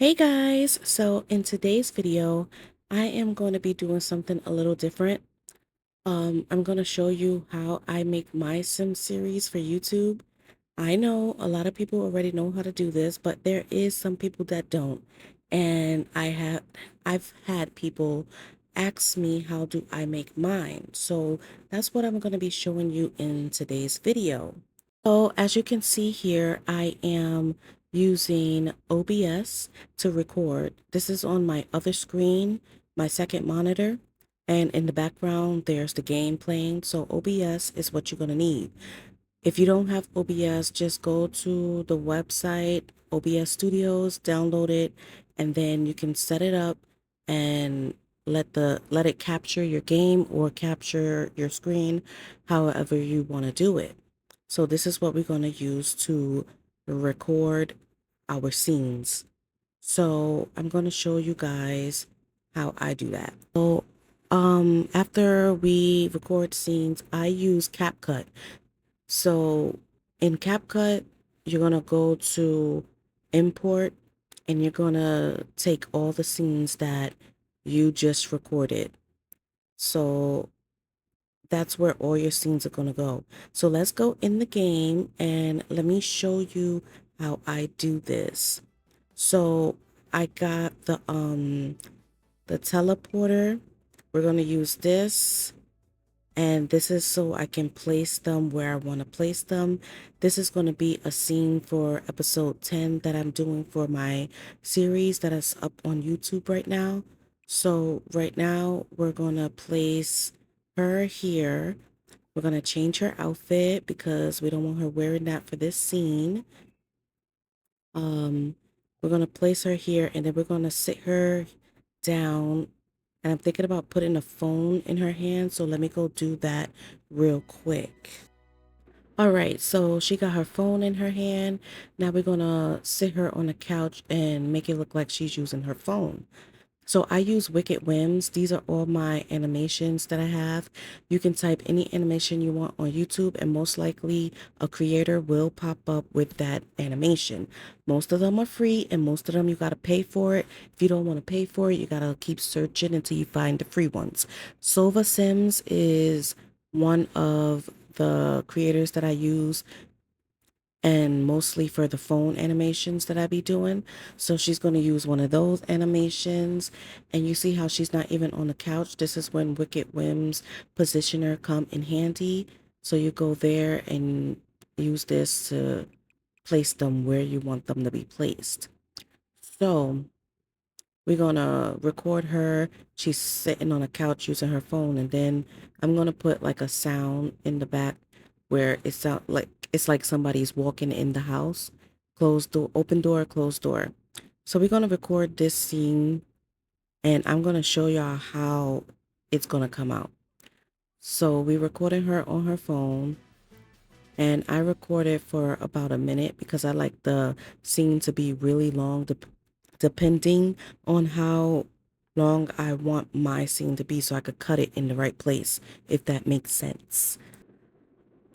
Hey guys, so in today's video, I am going to be doing something a little different. I'm going to show you how I make my sim series for YouTube. I know a lot of people already know how to do this, but there is some people that don't. And I've had people ask me how do I make mine. So that's what I'm going to be showing you in today's video. So as you can see here, I am using OBS to record. This is on my other screen, my second monitor, and in the background, there's the game playing. So OBS is what you're going to need. If you don't have OBS, just go to the website, OBS Studios, download it, and then you can set it up and let it capture your game or capture your screen however you want to do it. So this is what we're going to use to record our scenes. So I'm going to show you guys how I do that. So after we record scenes, I use CapCut. So in CapCut, you're going to go to import and you're going to take all the scenes that you just recorded. So that's where all your scenes are going to go. So let's go in the game and let me show you how I do this. So I got the teleporter. We're going to use this. And this is so I can place them where I want to place them. This is going to be a scene for episode 10 that I'm doing for my series that is up on YouTube right now. So right now we're going to place her here. We're going to change her outfit because we don't want her wearing that for this scene. Um, we're going to place her here and then we're going to sit her down. And I'm thinking about putting a phone in her hand, so let me go do that real quick. All right, so she got her phone in her hand. Now we're gonna sit her on the couch and make it look like she's using her phone. So I use Wicked Whims. These are all my animations that I have. You can type any animation you want on YouTube and most likely a creator will pop up with that animation. Most of them are free and most of them you got to pay for it. If you don't want to pay for it, you got to keep searching until you find the free ones. Sova Sims is one of the creators that I use and mostly for the phone animations that I be doing. So she's going to use one of those animations. And you see how she's not even on the couch. This is when Wicked Whims positioner come in handy. So you go there and use this to place them where you want them to be placed. So we're going to record her. She's sitting on a couch using her phone. And then I'm going to put like a sound in the back where it sound like it's like somebody's walking in the house. Closed door, open door, closed door. So we're going to record this scene and I'm going to show y'all how it's going to come out. So we recorded her on her phone and I recorded for about a minute because I like the scene to be really long depending on how long I want my scene to be so I could cut it in the right place, if that makes sense.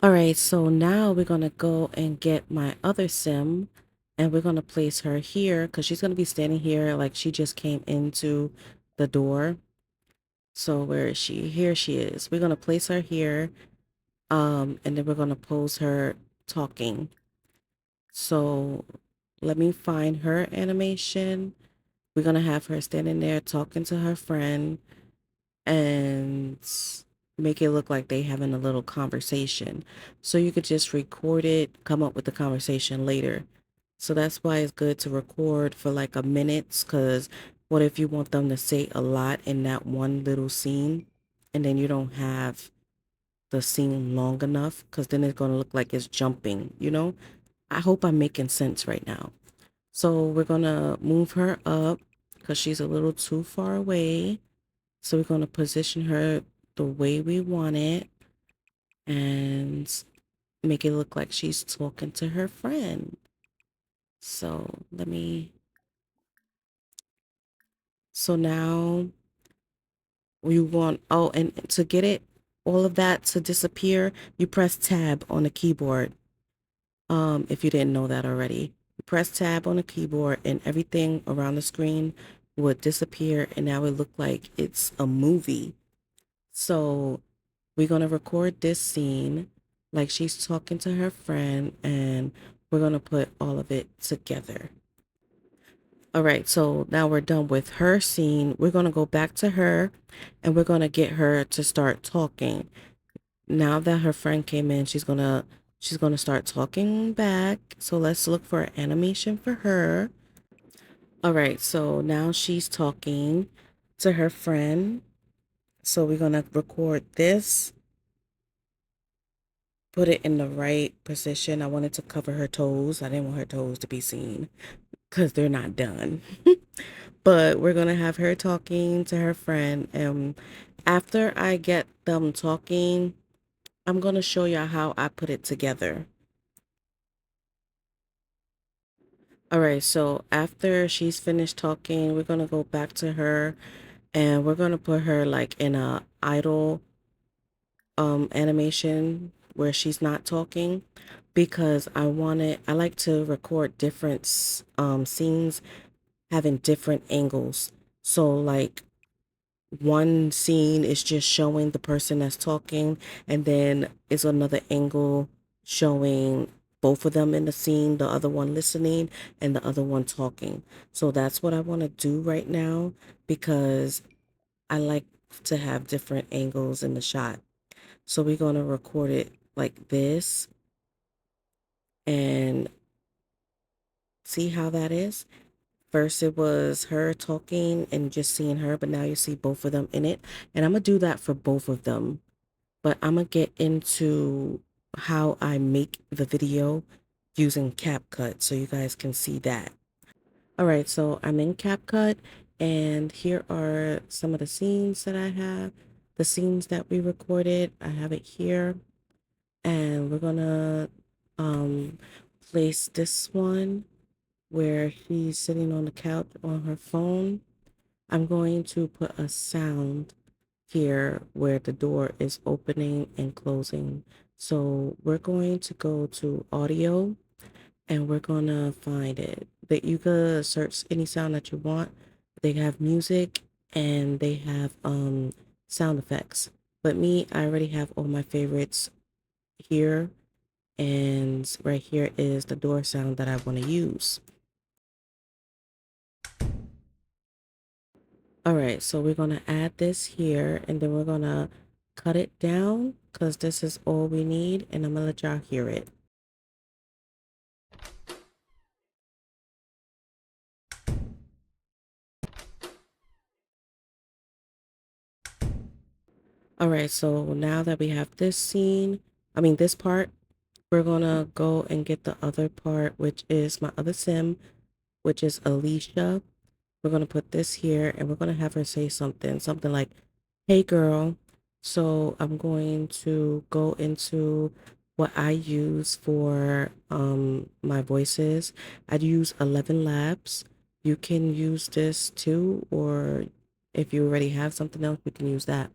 All right, so now we're going to go and get my other sim and we're going to place her here because she's going to be standing here like she just came into the door. So where is she? Here she is. We're going to place her here and then we're going to pose her talking. So let me find her animation. We're going to have her standing there talking to her friend and make it look like they having a little conversation. So you could just record it, come up with the conversation later. So that's why it's good to record for like a minute, because what if you want them to say a lot in that one little scene and then you don't have the scene long enough, because then it's going to look like it's jumping, you know? I hope I'm making sense right now. So we're going to move her up because she's a little too far away. So we're going to position her the way we want it and make it look like she's talking to her friend. So so now we want, oh, and to get it, all of that to disappear, you press tab on the keyboard. If you didn't know that already, you press tab on the keyboard and everything around the screen would disappear, and now it looked like it's a movie. So we're going to record this scene like she's talking to her friend, and we're going to put all of it together. All right, so now we're done with her scene. We're going to go back to her and we're going to get her to start talking. Now that her friend came in, she's going to start talking back. So let's look for an animation for her. All right, so now she's talking to her friend. So we're going to record this, put it in the right position. I wanted to cover her toes. I didn't want her toes to be seen because they're not done. But we're going to have her talking to her friend. And after I get them talking, I'm going to show y'all how I put it together. All right, so after she's finished talking, we're going to go back to her and we're going to put her like in a idle animation where she's not talking, because I like to record different scenes having different angles. So like one scene is just showing the person that's talking, and then it's another angle showing both of them in the scene, the other one listening and the other one talking. So that's what I want to do right now, because I like to have different angles in the shot. So we're going to record it like this and see how that is. First, it was her talking and just seeing her, but now you see both of them in it. And I'm going to do that for both of them. But I'm going to get into how I make the video using CapCut so you guys can see that. All right, so I'm in CapCut, and here are some of the scenes that I have, the scenes that we recorded. I have it here, and we're going to place this one where she's sitting on the couch on her phone. I'm going to put a sound here where the door is opening and closing. So we're going to go to audio and we're going to find it. That you could search any sound that you want. They have music and they have sound effects. But me, I already have all my favorites here, and right here is the door sound that I want to use. All right, so we're going to add this here, and then we're going to cut it down because this is all we need, and I'm going to let y'all hear it. All right, so now that we have this scene, this part, we're going to go and get the other part, which is my other sim, which is Alicia. We're going to put this here and we're going to have her say something like, "Hey girl." So I'm going to go into what I use for my voices. I use 11 Labs. You can use this too, or if you already have something else, you can use that.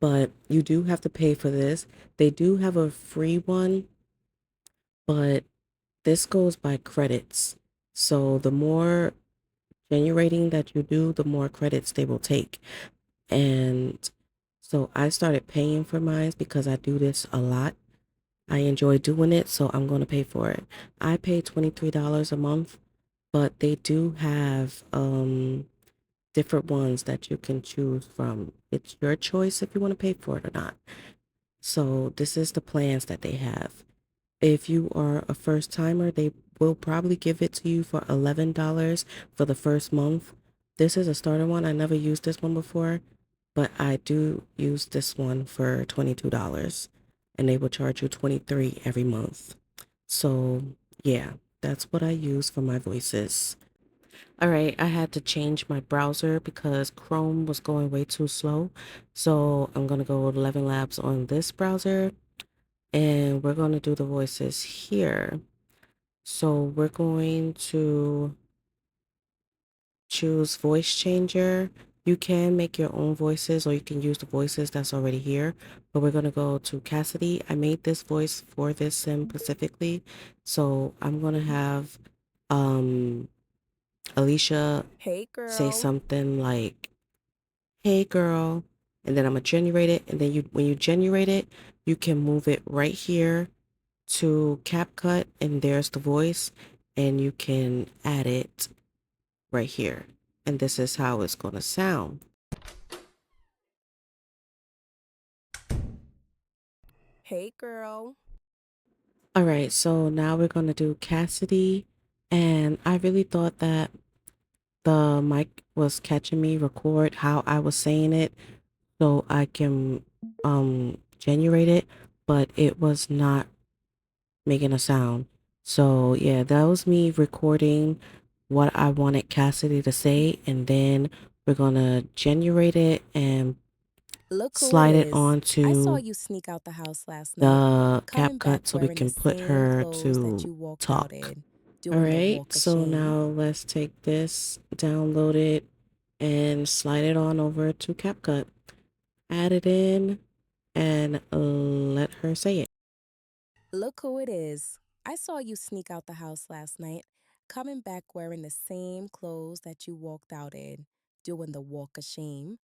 But you do have to pay for this. They do have a free one, but this goes by credits. So the more generating that you do, the more credits they will take. And so I started paying for mine because I do this a lot. I enjoy doing it, so I'm going to pay for it. I pay $23 a month, but they do have different ones that you can choose from. It's your choice if you want to pay for it or not. So this is the plans that they have. If you are a first timer, they will probably give it to you for $11 for the first month. This is a starter one. I never used this one before, but I do use this one for $22, and they will charge you $23 every month. So yeah, that's what I use for my voices. All right, I had to change my browser because Chrome was going way too slow. So I'm going to go with 11 Labs on this browser, and we're going to do the voices here. So we're going to choose voice changer. You can make your own voices or you can use the voices that's already here, but we're going to go to Cassidy. I made this voice for this sim specifically. So I'm going to have Alicia Hey say girl. something like, "Hey girl," and then I'm gonna generate it. And then when you generate it, you can move it right here to CapCut, and there's the voice, and you can add it right here. And this is how it's gonna sound. Hey girl. All right, so now we're gonna do Cassidy, and I really thought that the mic was catching me record how I was saying it so I can generate it, but it was not making a sound. So yeah, that was me recording what I wanted Cassidy to say, and then we're gonna generate it and Look who it slide it is. I saw onto you sneak out the house last night, the coming back CapCut so we wearing the can put same her clothes that to you walked out talk. in, All doing the right, walk of so shame. now let's take this, download it, and slide it on over to CapCut. Add it in and let her say it. Look who it is. I saw you sneak out the house last night, coming back wearing the same clothes that you walked out in, doing the walk of shame.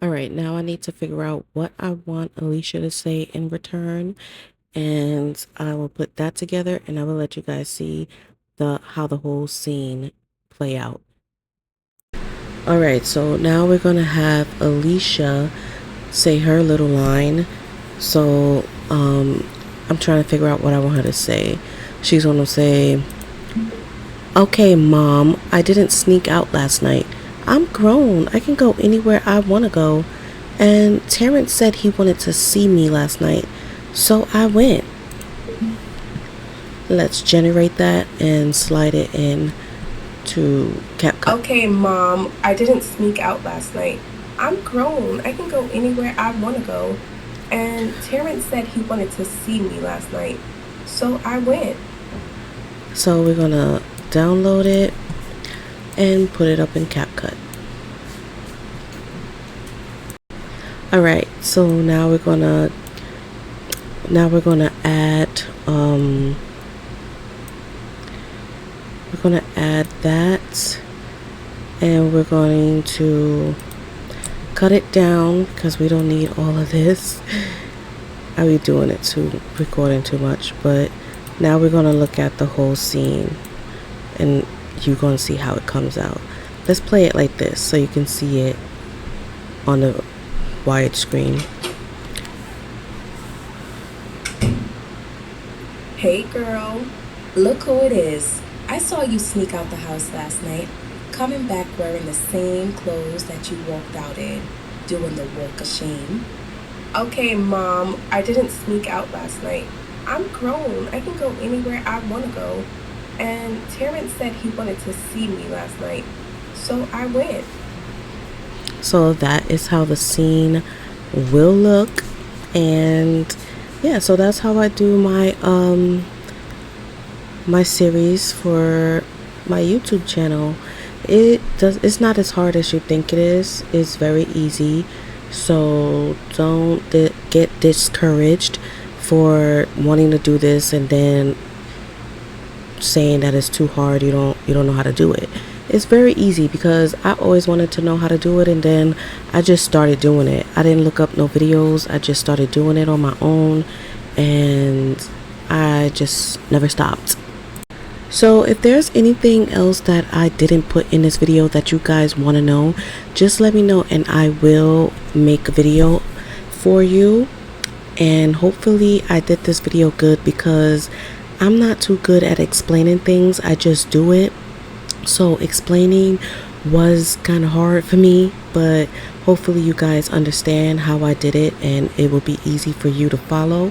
All right, now I need to figure out what I want Alicia to say in return, and I will put that together, and I will let you guys see how the whole scene play out. All right, so now we're gonna have Alicia say her little line. So I'm trying to figure out what I want her to say. She's gonna say, "Okay, Mom, I didn't sneak out last night. I'm grown. I can go anywhere I want to go. And Terrence said he wanted to see me last night, so I went." Let's generate that and slide it in to CapCut. Okay, Mom, I didn't sneak out last night. I'm grown. I can go anywhere I want to go. And Terrence said he wanted to see me last night, so I went. So we're gonna download it and put it up in CapCut. All right, so now we're gonna add that, and we're going to cut it down because we don't need all of this. I be doing it too, recording too much. But now we're gonna look at the whole scene, and you're gonna see how it comes out. Let's play it like this so you can see it on the wide screen. Hey, girl. Look who it is. I saw you sneak out the house last night, coming back wearing the same clothes that you walked out in, doing the walk of shame. Okay, Mom, I didn't sneak out last night. I'm grown. I can go anywhere I want to go. And Terrence said he wanted to see me last night, so I went. So that is how the scene will look. And yeah, so that's how I do my my series for my YouTube channel. It's not as hard as you think it is. It's very easy. So don't get discouraged for wanting to do this and then saying that it's too hard, you don't know how to do it. It's very easy because I always wanted to know how to do it, and then I just started doing it. I didn't look up no videos. I just started doing it on my own, and I just never stopped. So if there's anything else that I didn't put in this video that you guys want to know, just let me know and I will make a video for you. And hopefully I did this video good because I'm not too good at explaining things. I just do it. So explaining was kind of hard for me, but hopefully you guys understand how I did it and it will be easy for you to follow.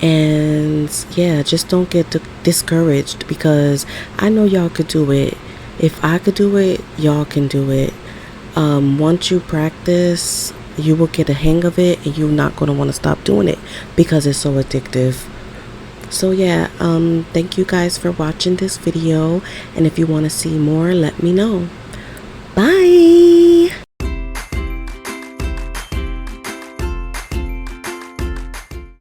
And yeah, just don't get discouraged because I know y'all could do it. If I could do it, y'all can do it. Once you practice, you will get a hang of it and you're not going to want to stop doing it because it's so addictive. So yeah, thank you guys for watching this video, and if you want to see more, let me know.